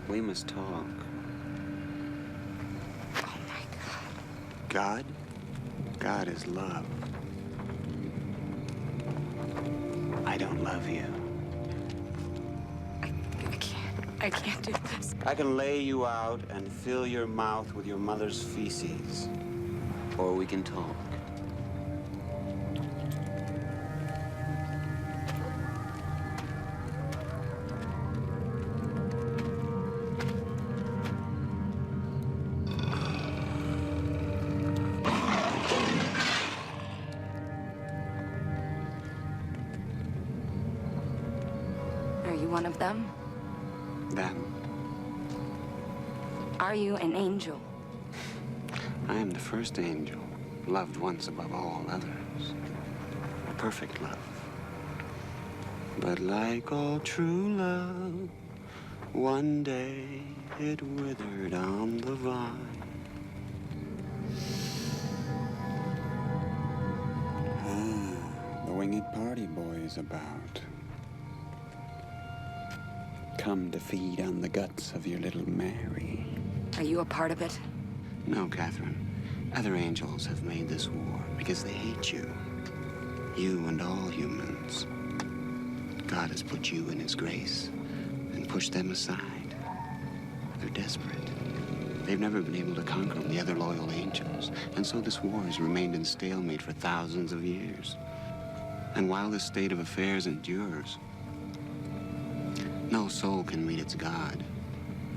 We must talk. Oh my God. God? God is love. I don't love you. I can't do this. I can lay you out and fill your mouth with your mother's feces. Or we can talk. Are you one of them? Them. Are you an angel? I am the first angel, loved once above all others. A perfect love. But like all true love, one day it withered on the vine. The winged party boy is about. Come to feed on the guts of your little Mary. Are you a part of it? No, Catherine. Other angels have made this war because they hate you. You and all humans. God has put you in his grace and pushed them aside. They're desperate. They've never been able to conquer the other loyal angels, and so this war has remained in stalemate for thousands of years. And while this state of affairs endures, no soul can meet its God.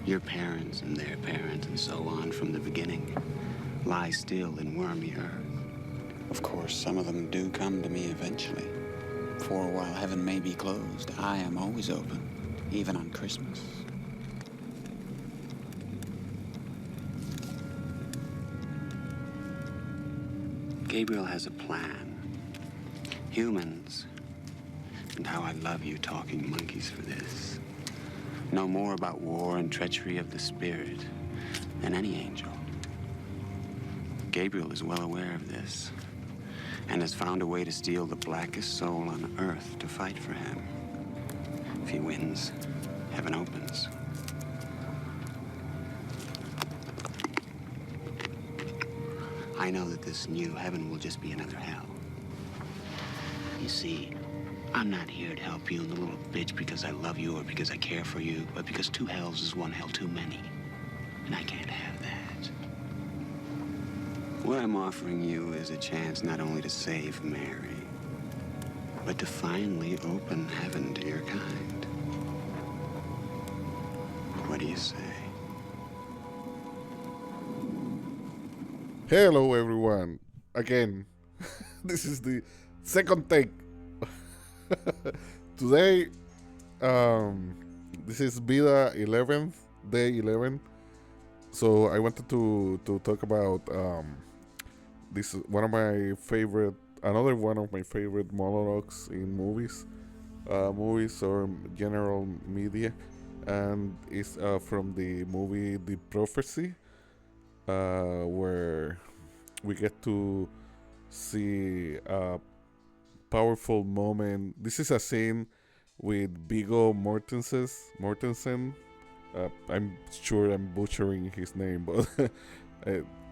Your parents and their parents and so on from the beginning lie still in wormy earth. Of course, some of them do come to me eventually. For while heaven may be closed, I am always open, even on Christmas. Gabriel has a plan. Humans, and how I love you talking monkeys for this, know more about war and treachery of the spirit than any angel. Gabriel is well aware of this and has found a way to steal the blackest soul on earth to fight for him. If he wins, heaven opens. I know that this new heaven will just be another hell. You see, I'm not here to help you, little bitch, because I love you or because I care for you, but because two hells is one hell too many. And I can't have that. What I'm offering you is a chance not only to save Mary, but to finally open heaven to your kind. What do you say? Hello, everyone. Again, this is the second take. Today, this is Veda 11th, day 11. So I wanted to talk about this one of my favorite, another one of my favorite monologues in movies or general media, and it's from the movie The Prophecy, where we get to see a powerful moment. This is a scene with Viggo Mortensen. I'm sure I'm butchering his name, but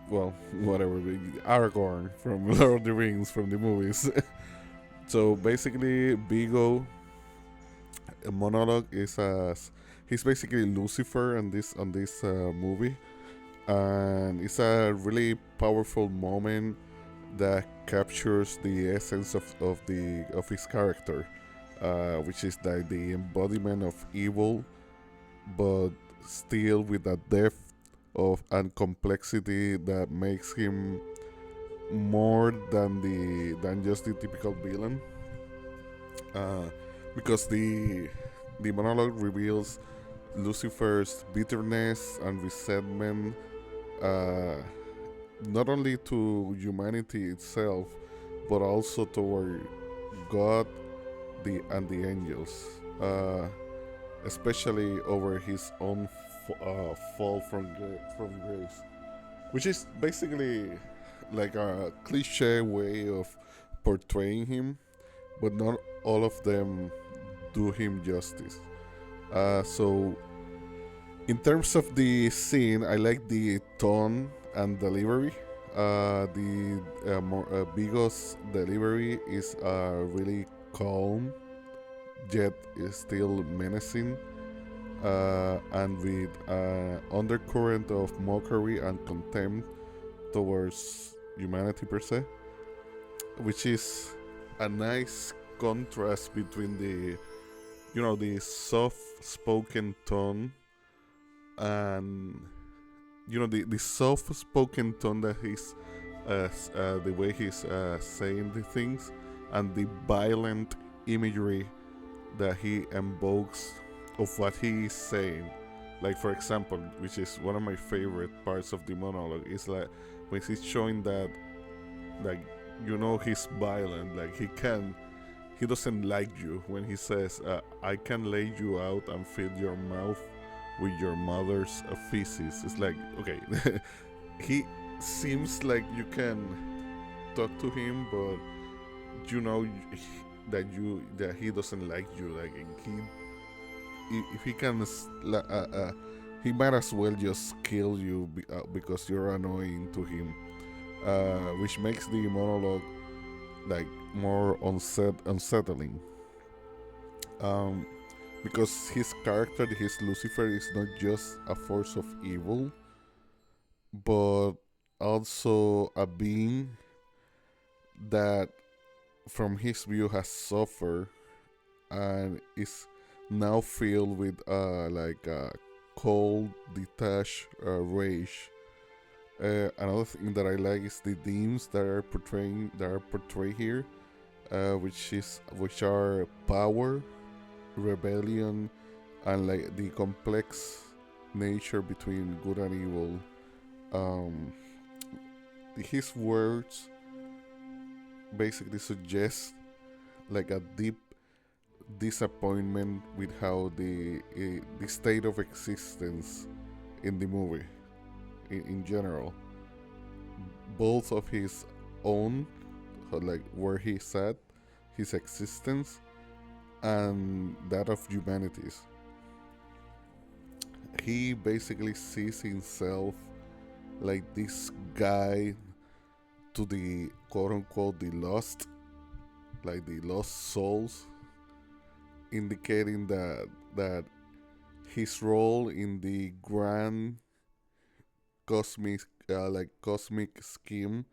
well, whatever. Aragorn from Lord of the Rings, from the movies. So basically, Viggo, a monologue is as he's basically Lucifer on this movie, and it's a really powerful moment that captures the essence of his character, which is that the embodiment of evil, but still with a depth of and complexity that makes him more than just the typical villain. Because the monologue reveals Lucifer's bitterness and resentment, uh, not only to humanity itself, but also toward God and the angels, especially over his own fall from grace, which is basically like a cliche way of portraying him, but not all of them do him justice. So, in terms of the scene, I like the tone and delivery. Bigo's delivery is really calm, yet is still menacing, and with undercurrent of mockery and contempt towards humanity per se, which is a nice contrast between the soft-spoken tone and the soft-spoken tone that he's the way he's saying the things, and the violent imagery that he invokes of what he is saying. Like, for example, which is one of my favorite parts of the monologue, is like when he's showing that, like, he's violent, like he doesn't like you when he says, I can lay you out and fill your mouth with your mother's feces. It's like, okay, he seems like you can talk to him, but you know that he doesn't like you. Like, if he can, he might as well just kill you because you're annoying to him, which makes the monologue like more unsettling. Because his character, his Lucifer, is not just a force of evil, but also a being that, from his view, has suffered and is now filled with cold, detached rage. Another thing that I like is the themes that are portrayed here, which are power, rebellion, and like the complex nature between good and evil. His words basically suggest like a deep disappointment with how the state of existence in the movie in general, both of his own, like where he's at, his existence, and that of humanity's. He basically sees himself like this guy to the quote unquote the lost, like the lost souls, indicating that his role in the grand cosmic scheme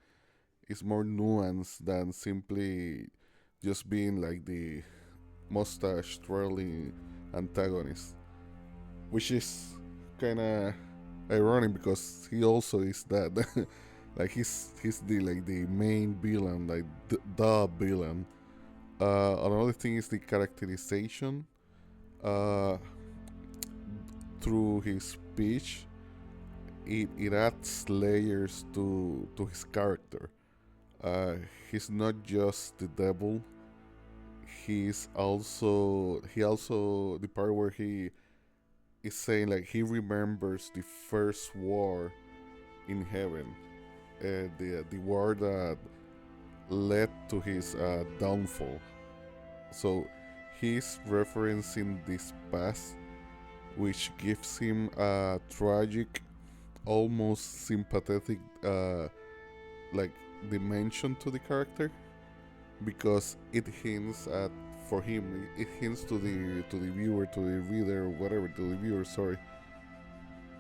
is more nuanced than simply just being like the mustache twirling antagonist, which is kind of ironic because he also is that. Like he's the main villain, like the villain. Another thing is the characterization uh, through his speech. It adds layers to his character. He's not just the devil. He also the part where he is saying like he remembers the first war in heaven, the war that led to his downfall. So he's referencing this past, which gives him a tragic, almost sympathetic, like dimension to the character, because it hints at, for him, it hints to the viewer, to the reader, whatever, to the viewer. Sorry,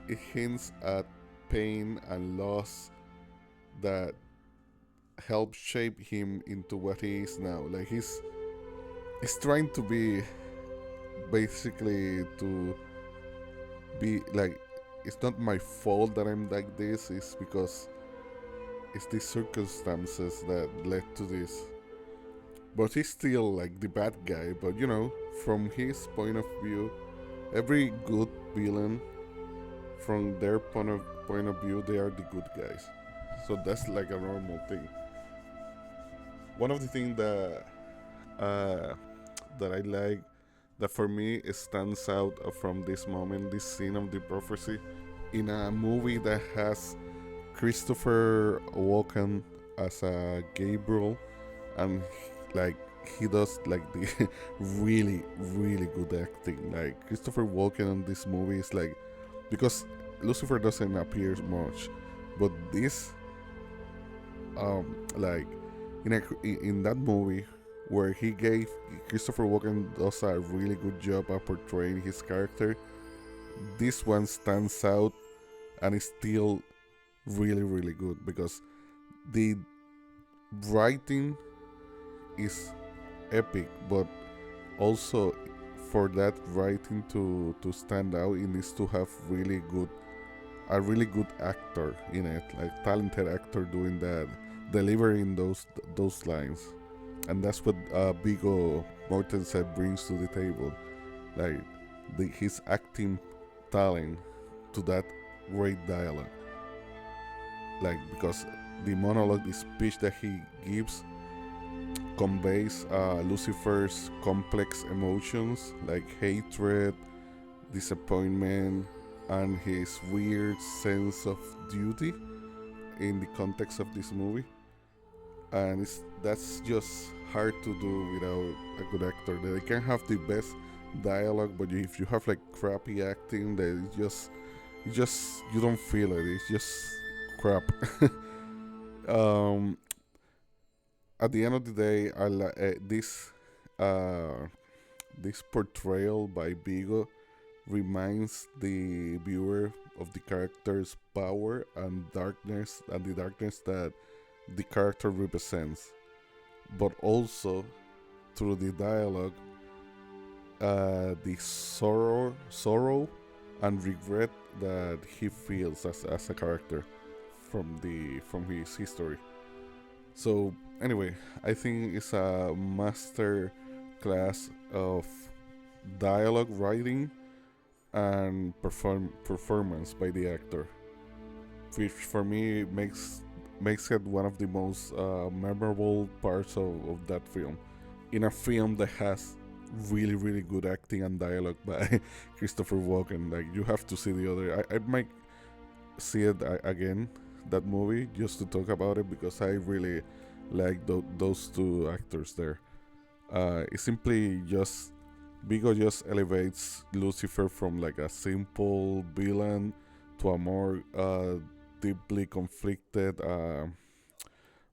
it hints at pain and loss that helped shape him into what he is now. Like he's trying to be, basically, to be like, it's not my fault that I'm like this, it's because it's the circumstances that led to this. But he's still like the bad guy, but from his point of view, every good villain, from their point of view, they are the good guys. So that's like a normal thing. One of the things uh, that I like, that for me it stands out from this moment, this scene of the prophecy, in a movie that has Christopher Walken as a Gabriel, and like he does like the really good acting. Like Christopher Walken in this movie is like, because Lucifer doesn't appear much, but this like in that movie where he gave Christopher Walken does a really good job at portraying his character. This one stands out and is still really good because the writing is epic, but also for that writing to stand out, it needs to have a really good actor in it, like talented actor doing that, delivering those lines, and that's what Viggo Mortensen brings to the table, like his acting talent to that great dialogue, like because the monologue, the speech that he gives, conveys Lucifer's complex emotions like hatred, disappointment, and his weird sense of duty in the context of this movie. And that's just hard to do without a good actor. They can have the best dialogue, but if you have like crappy acting, that you don't feel it. It's just crap. um, at the end of the day, this portrayal by Vigo reminds the viewer of the character's power and the darkness that the character represents, but also through the dialogue, the sorrow and regret that he feels as a character from his history. So anyway, I think it's a master class of dialogue writing and performance by the actor, which for me makes it one of the most memorable parts of that film. In a film that has really good acting and dialogue by Christopher Walken, like you have to see the other. I might see it again, that movie, just to talk about it because I really like those two actors there. It's simply just Vigo just elevates Lucifer from like a simple villain to a more deeply conflicted,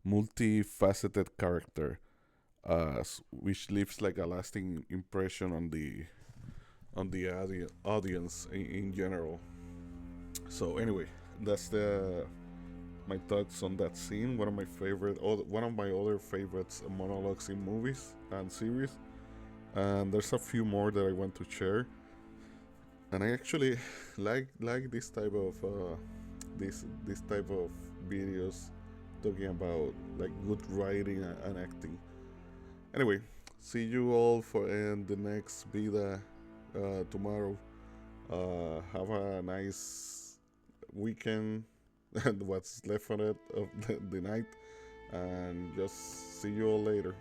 multifaceted character, which leaves like a lasting impression on the audience in general. So anyway, that's my thoughts on that scene. One of my other favorites monologues in movies and series. And there's a few more that I want to share. And I actually like this type of videos talking about like good writing and acting. Anyway, see you all for in the next Veda tomorrow. Have a nice weekend and what's left of it of the night, and just see you all later.